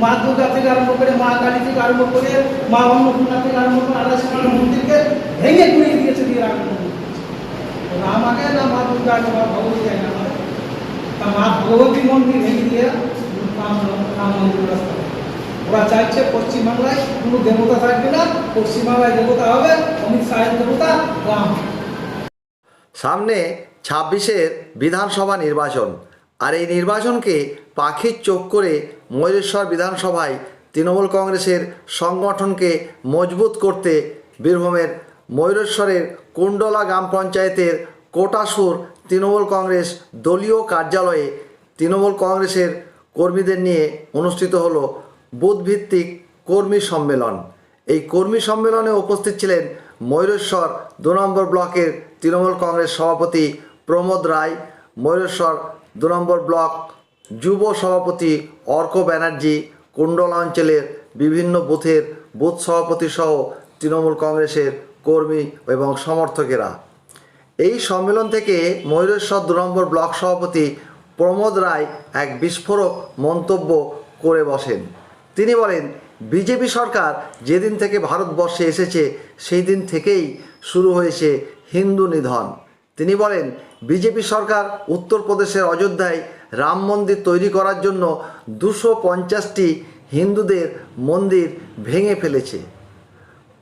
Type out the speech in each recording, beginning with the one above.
মা দুর্গা থেকে আরম্ভ করে মা কালী থেকে আরম্ভ করে মা অন্নপূর্ণা থেকে আরম্ভ করে আড়াইশো মন্দিরকে ভেঙে গুড়িয়ে দিয়েছে দিয়ে রাম মন্দির। রাম আগে না মা দুর্গা আগে মা ভগবতী আগে আমাদের, তা মা ভগবতী মন্দির ভেঙে দিয়ে রাম মন্দির রাস্তা। ওরা চাইছে পশ্চিমবাংলায় কোনো দেবতা থাকবে না, পশ্চিমবাংলায় দেবতা হবে অমিত শাহের দেবতা রাম। সামনে 26-এর বিধানসভা নির্বাচন, আর এই নির্বাচনকে পাখির চোখ করে ময়ূরেশ্বর বিধানসভায় তৃণমূল কংগ্রেসের সংগঠনকে মজবুত করতে বীরভূমের ময়ূরেশ্বরের কুণ্ডলা গ্রাম পঞ্চায়েতের কোটাসুর তৃণমূল কংগ্রেস দলীয় কার্যালয়ে তৃণমূল কংগ্রেসের কর্মীদের নিয়ে অনুষ্ঠিত হলো বুথভিত্তিক কর্মী সম্মেলন। এই কর্মী সম্মেলনে উপস্থিত ছিলেন ময়ূরেশ্বর 2 নম্বর ব্লকের তৃণমূল কংগ্রেস সভাপতি প্রমোদ রায়, ময়ূরেশ্বর 2 নম্বর ব্লক যুব সভাপতি অর্ক ব্যানার্জি, কুণ্ডলা অঞ্চলের বিভিন্ন বুথের বুথ সভাপতি সহ তৃণমূল কংগ্রেসের কর্মী এবং সমর্থকেরা। এই সম্মেলন থেকে ময়ূরেশ্বর 2 নম্বর ব্লক সভাপতি প্রমোদ রায় এক বিস্ফোরক মন্তব্য করে বসেন। তিনি বলেন, বিজেপি সরকার যেদিন থেকে ভারতবর্ষে এসেছে সেই দিন থেকেই শুরু হয়েছে হিন্দু নিধন। তিনি বলেন, বিজেপি সরকার উত্তরপ্রদেশের অযোধ্যায় রাম মন্দির তৈরি করার জন্য 250টি হিন্দুদের মন্দির ভেঙে ফেলেছে।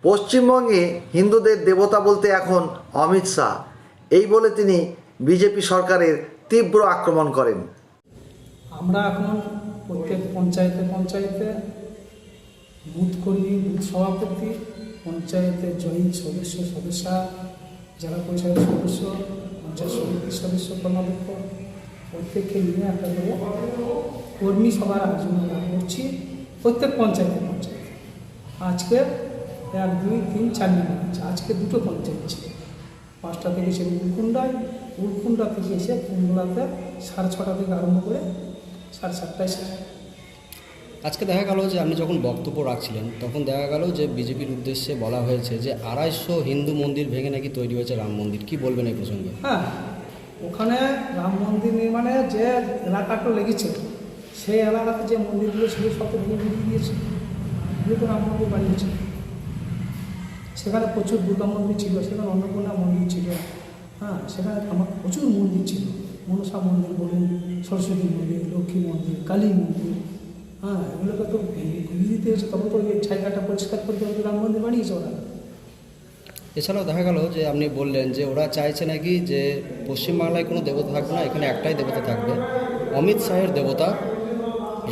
পশ্চিমবঙ্গে হিন্দুদের দেবতা বলতে এখন অমিত শাহ, এই বলে তিনি বিজেপি সরকারের তীব্র আক্রমণ করেন। আমরা এখন প্রত্যেক পঞ্চায়েতে বুথ কর্মী, বুথ সভাপতি, পঞ্চায়েতের জয়েন্ট সদস্যা, জেলা পরিষদের সদস্য, পঞ্চায়েত সমিতির সদস্য, কর্মাধ্যক্ষ প্রত্যেককে নিয়ে একটা করে কর্মী সভার আয়োজন করছি প্রত্যেক পঞ্চায়েতে। আজকে 1, 2, 3, 4 নম্বর আছে। আজকে 2টো পঞ্চায়েত ছিল। 5টা থেকে এসে উলকুন্ডা থেকে এসে কুণ্ডলাতে 6:30 থেকে আরম্ভ করে 7:30টায় শেষ। আজকে দেখা গেল যে আপনি যখন বক্তব্য রাখছিলেন তখন দেখা গেল যে বিজেপির উদ্দেশ্যে বলা হয়েছে যে 250 হিন্দু মন্দির ভেঙে নাকি তৈরি হয়েছে রাম মন্দির। কি বলবেন এই প্রসঙ্গে? হ্যাঁ, ওখানে রাম মন্দির নির্মাণে যে এলাকাটা লেগেছে সেই এলাকাতে যে মন্দিরগুলো ছিল সব তো ভেঙে দিয়েছে। এগুলো তো রাম মন্দির বানিয়েছে। সেখানে প্রচুর দুর্গা মন্দির ছিল, সেখানে অন্নপূর্ণা মন্দির ছিল, হ্যাঁ, সেখানে আমার প্রচুর মন্দির ছিল। মনসা মন্দির বলুন, সরস্বতী মন্দির, লক্ষ্মী মন্দির, কালী মন্দির, হ্যাঁ, এগুলোকে তো ঘুরিয়ে দিতে হয়েছে। তবে তো এই জায়গাটা পরিষ্কার করতে হবে, রাম মন্দির বানিয়েছে ওরা। এছাড়াও দেখা গেল যে আপনি বললেন যে ওরা চাইছে নাকি যে পশ্চিমবাংলায় কোনো দেবতা থাকবে না, এখানে একটাই দেবতা থাকবে, অমিত শাহের দেবতা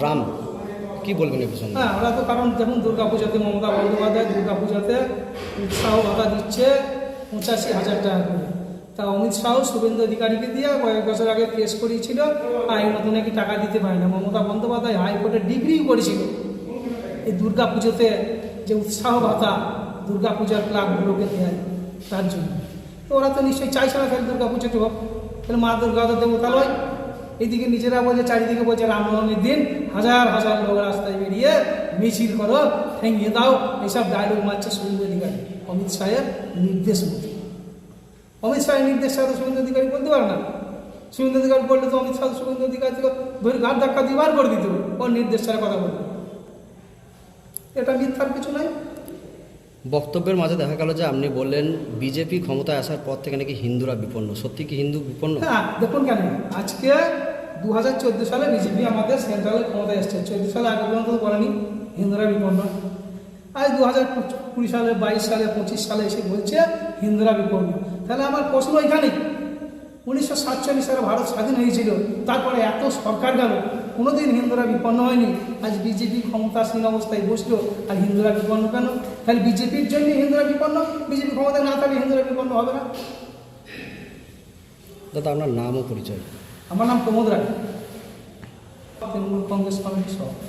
রাম। কি বলবেন এই প্রসঙ্গে? হ্যাঁ, ওরা তো কারণ যেমন দুর্গাপূজাতে মমতা বন্দ্যোপাধ্যায় দুর্গাপূজাতে উৎসাহ ভাতা দিচ্ছে 85,000 টাকা করে। তা অমিত শাহ শুভেন্দু অধিকারীকে দিয়ে কয়েক বছর আগে কেস করিয়েছিল, আইনত নাকি টাকা দিতে পারে না। মমতা বন্দ্যোপাধ্যায় হাইকোর্টে ডিগ্রিও করেছিল এই দুর্গাপুজোতে যে উৎসাহ ভাতা দুর্গাপূজার ক্লাবগুলোকে দেয় তার জন্য। তো ওরা তো নিশ্চয়ই চাইছে না তাহলে দুর্গাপুজোটি হোক। তাহলে মা দুর্গা তো দেবতা নয়। এইদিকে নিজেরা বলছে, চারিদিকে বলছে রামনবমীর দিন হাজার হাজার লোক রাস্তায় বেরিয়ে মিছিল করো, ঠেঙিয়ে দাও, এইসব ডায়লগ মারছে শুভেন্দু অধিকারী অমিত শাহের নির্দেশ মতো। অমিত শাহের নির্দেশ ছাড়া তো শুভেন্দু অধিকারী বলতে পারে না। শুভেন্দু অধিকারী বললে তো অমিত শাহ শুভেন্দু অধিকারী থেকে ধরে ঘাট ধাক্কা দিয়ে বার করে দিতে হবে। ওর নির্দেশ ছাড়া কথা বলবে, এটা মিথ্যার কিছু নাই। বক্তব্যের মাঝে দেখা গেল যে আপনি বললেন বিজেপি ক্ষমতায় আসার পর থেকে নাকি হিন্দুরা বিপন্ন। সত্যি কি হিন্দু বিপন্ন? হ্যাঁ, দেখুন কেন, আজকে 2014 সালে বিজেপি আমাদের সেন্ট্রালের ক্ষমতায় এসছে। 14 সালে আগে পর্যন্ত বলেনি হিন্দুরা বিপন্ন। আজ 2020 সালে, 22 সালে, 25 সালে এসে বলছে হিন্দুরা বিপন্ন। তাহলে আমার প্রশ্ন এখানে, 1947 সালে ভারত স্বাধীন হয়েছিল, তারপরে এত সরকার গেল, কোনোদিন হিন্দুরা বিপন্ন হয়নি। আজ বিজেপি ক্ষমতাসীন অবস্থায় বসলো আর হিন্দুরা বিপন্ন কেন? তাহলে বিজেপির জন্য হিন্দুরা বিপন্ন, বিজেপি ক্ষমতায় না থাকলে হিন্দুরা বিপন্ন হবে না। দাদা, আপনার নাম ও পরিচয়? আমার নাম প্রমোদ রায়, তৃণমূল কংগ্রেস কমিটির সভাপতি।